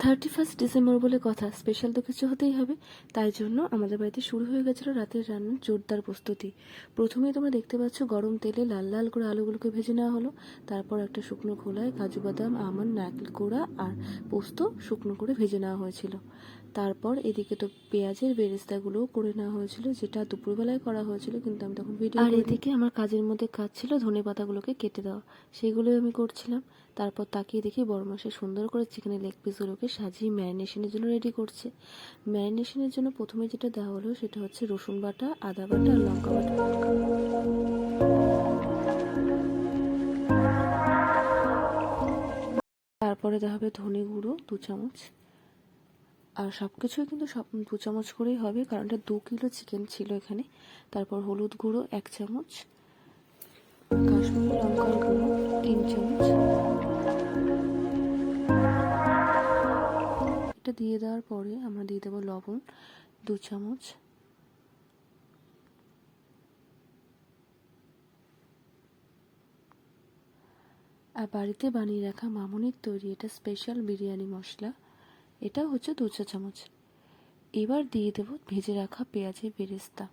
31 December বলে কথা, special তো কিছু হতেই হবে। তাই জন্য আমাদের বাড়িতে শুরু হয়ে গেছিলো রাতের রান্নার জোরদার প্রস্তুতি। প্রথমেই তোমরা দেখতে পাচ্ছ গরম তেলে লাল লাল করে আলুগুলোকে ভেজে নেওয়া হলো। তারপর একটা শুকনো খোলায় কাজু বাদাম, আমন্ড, নারকেল কোড়া আর পোস্ত শুকনো করে ভেজে নেওয়া হয়েছিল। তারপর এদিকে তো পেঁয়াজের বেরেস্তাগুলোও করে নেওয়া হয়েছিল, যেটা দুপুরবেলায় করা হয়েছিল, কিন্তু আমি তখন ভিডিও আর এদিকে আমার কাজের মধ্যে কাজ ছিল ধনে পাতাগুলোকে কেটে দেওয়া, সেগুলোই আমি করছিলাম। তারপর তাকিয়ে দেখি বড়মাসে সুন্দর করে চিকেনের লেগ পিসগুলোকে সাজিয়ে ম্যারিনেশনের জন্য রেডি করছে। ম্যারিনেশনের জন্য প্রথমে যেটা দেওয়া হলো সেটা হচ্ছে রসুন বাটা, আদা বাটা আর লঙ্কা বাটা। তারপরে দেওয়া হবে ধনে গুঁড়ো 2 চামচ। আর সব কিছুই কিন্তু 2 চামচ করেই হবে, কারণ এটা 2 কিলো চিকেন ছিল এখানে। তারপর হলুদ গুঁড়ো 1 চামচ, কাশ্মীরি লঙ্কার গুঁড়ো 3 চামচ। এটা দিয়ে দেওয়ার পরে আমরা দিয়ে দেবো লবণ 2 চামচ। আর বাড়িতে বানিয়ে রাখা মামনির তৈরি এটা স্পেশাল বিরিয়ানি মশলা, এটাও হচ্ছে 2 চা-চামচ। এবার দিয়ে দেবো ভেজে রাখা পেঁয়াজের বেরেস্তা।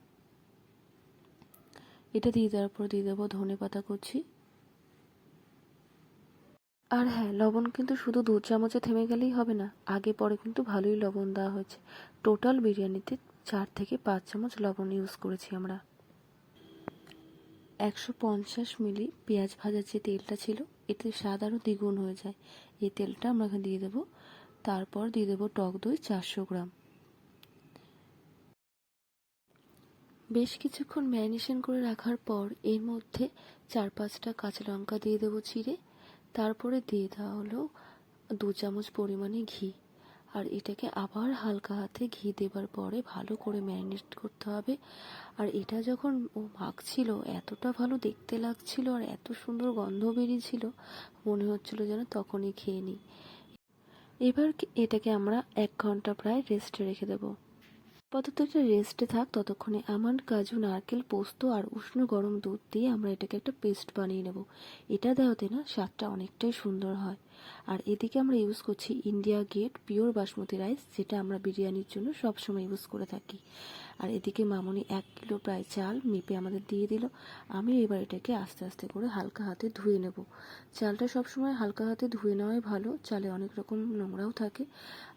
এটা দিয়ে দেওয়ার পর দিয়ে দেবো ধনে পাতা কুচি। আর হ্যাঁ, লবণ কিন্তু শুধু 2 চামচে থেমে গেলেই হবে না, আগে পরে কিন্তু ভালোই লবণ দেওয়া হয়েছে। টোটাল বিরিয়ানিতে 4 থেকে 5 চামচ লবণ ইউজ করেছি আমরা। 150 মিলি পেঁয়াজ ভাজার যে তেলটা ছিল, এতে স্বাদ আরও দ্বিগুণ হয়ে যায়। এই তেলটা আমরা এখানে দিয়ে দেবো। তারপর দিয়ে দেবো টক দই 400 গ্রাম। বেশ কিছুক্ষণ ম্যারিনেশন করে রাখার পর এর মধ্যে 4-5টা কাঁচা লঙ্কা দিয়ে দেবো চিড়ে। তারপরে দিয়ে দেওয়া হলো 2 চামচ পরিমাণে ঘি। আর এটাকে আবার হালকা হাতে ঘি দেবার পরে ভালো করে ম্যারিনেট করতে হবে। আর এটা যখন ও মাখছিল এতটা ভালো দেখতে লাগছিল আর এত সুন্দর গন্ধ বেরিয়েছিল, মনে হচ্ছিল যেন তখনই খেয়ে নিই। এবার এটাকে আমরা 1 ঘন্টা প্রায় রেস্টে রেখে দেবো। আপাতত এটা রেস্টে থাক, ততক্ষণে আমন্ড, কাজু, নারকেল, পোস্ত আর উষ্ণ গরম দুধ দিয়ে আমরা এটাকে একটা পেস্ট বানিয়ে নেব। এটা দেওয়াতে না স্বাদটা অনেকটাই সুন্দর হয়। আর এদিকে আমরা ইউজ করছি India Gate pure basmati rice, যেটা আমরা বিরিয়ানির জন্য সবসময় ইউজ করে থাকি। আর এদিকে মামনি 1 কিলো প্রায় চাল মেপে আমাদের দিয়ে দিল। আমি এবার এটাকে আস্তে আস্তে করে হালকা হাতে ধুয়ে নেব। চালটা সবসময় হালকা হাতে ধুয়ে নেওয়াই ভালো, চালে অনেক রকম নোংরাও থাকে।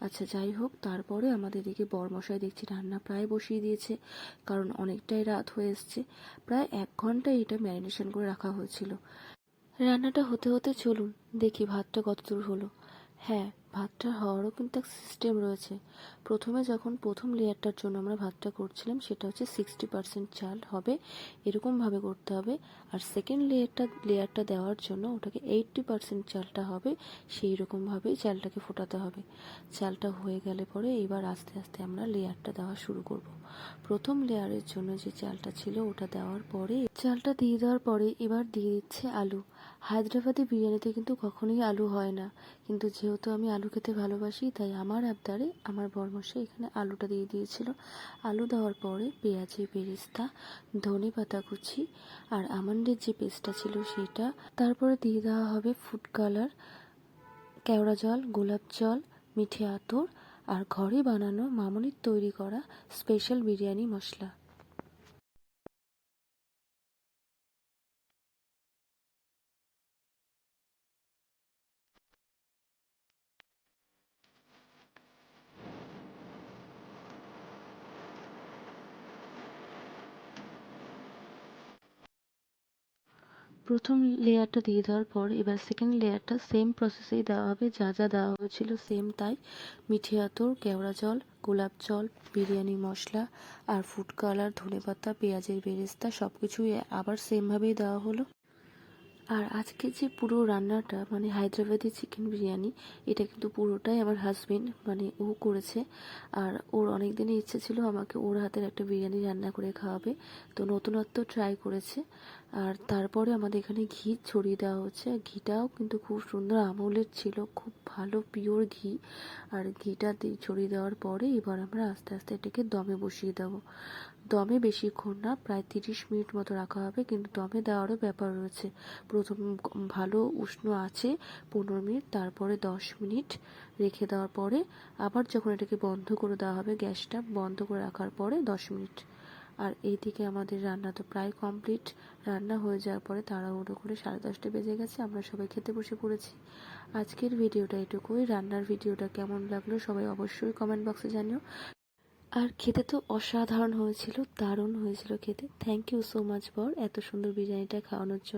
আচ্ছা, যাই হোক, তারপরে আমাদের এদিকে বরমশাই দেখছি রান্না প্রায় বসিয়ে দিয়েছে, কারণ অনেকটাই রাত হয়ে এসছে। প্রায় 1 ঘন্টা এটা ম্যারিনেশন করে রাখা হয়েছিল। রান্নাটা হতে হতে চলুন দেখি ভাতটা কতদূর হলো। হ্যাঁ, ভাতটা হওয়ারও কিন্তু এক সিস্টেম রয়েছে। প্রথমে যখন প্রথম লেয়ারটার জন্য আমরা ভাতটা করছিলাম, সেটা হচ্ছে 60% চাল হবে, এরকমভাবে করতে হবে। আর সেকেন্ড লেয়ারটা দেওয়ার জন্য ওটাকে 80% চালটা হবে, সেই রকমভাবেই চালটাকে ফোটাতে হবে। চালটা হয়ে গেলে পরে এবার আস্তে আস্তে আমরা লেয়ারটা দেওয়া শুরু করব। প্রথম লেয়ারের জন্য যে চালটা ছিল ওটা দেওয়ার পরে, চালটা দিয়ে দেওয়ার পরে এবার দিয়ে দিচ্ছে আলু। হায়দ্রাবাদি বিরিয়ানিতে কিন্তু কখনোই আলু হয় না, কিন্তু যেহেতু আমি আলু খেতে ভালোবাসি, তাই আমার আবদারে আমার বরমশাই এখানে আলুটা দিয়ে দিয়েছিল। আলু দেওয়ার পরে পেঁয়াজের বেরেস্তা, ধনে পাতা কুচি আর আমন্ডের যে পেস্টটা ছিল সেটা। তারপরে দিয়ে দেওয়া হবে ফুড কালার, কেওড়া জল, গোলাপ জল, মিঠে আতর আর ঘরে বানানো মামনির তৈরি করা স্পেশাল বিরিয়ানি মশলা। প্রথম লেয়ারটা দিয়ে দেওয়ার পর এবার সেকেন্ড লেয়ারটা সেম প্রসেসেই দেওয়া হবে, যা যা দেওয়া হয়েছিল সেম তাই। মিঠে আতর, কেওড়া জল, গোলাপ জল, বিরিয়ানি মশলা আর ফুড কালার, ধনেপাতা, পেঁয়াজের বেরেস্তা সব কিছুই আবার সেমভাবেই দেওয়া হলো। আর আজকে যে পুরো রান্নাটা মানে হায়দ্রাবাদি চিকেন বিরিয়ানি, এটা কিন্তু পুরোটাই আমার হাজবেন্ড মানে ও করেছে। আর ওর অনেক দিনের ইচ্ছে ছিল আমাকে ওর হাতের একটা বিরিয়ানি রান্না করে খাওয়াবে, তো নতুনত্ব ট্রাই করেছে। আর তারপরে আমাদের এখানে ঘি ছড়িয়ে দেওয়া হচ্ছে। ঘিটাও কিন্তু খুব সুন্দর আমুলের ছিল, খুব ভালো পিওর ঘি। আর ঘিটা ছড়িয়ে দেওয়ার পরে এবার আমরা আস্তে আস্তে এটাকে দমে বসিয়ে দেবো। দমে বেশিক্ষণ না, প্রায় 30 মিনিট মতো রাখা হবে, কিন্তু দমে দেওয়ারও ব্যাপার রয়েছে। প্রথম ভালো উষ্ণ আছে 15 মিনিট, তারপরে 10 মিনিট রেখে দেওয়ার পরে আবার যখন এটাকে বন্ধ করে দেওয়া হবে, গ্যাসটা বন্ধ করে রাখার পরে 10 মিনিট। আর এইদিকে আমাদের রান্না তো প্রায় কমপ্লিট। রান্না হয়ে যাওয়ার পরে তাড়াহুড়ো করে 10:30 বেজে গেছে, আমরা সবাই খেতে বসে পড়েছি। আজকের ভিডিওটা এটুকুই। রান্নার ভিডিওটা কেমন লাগলো সবাই অবশ্যই কমেন্ট বক্সে জানিও। আর খেতে তো অসাধারণ হয়েছিল, দারুণ হয়েছিল খেতে। Thank you so much for এত সুন্দর বিরিয়ানিটা খাওয়ানোর জন্য।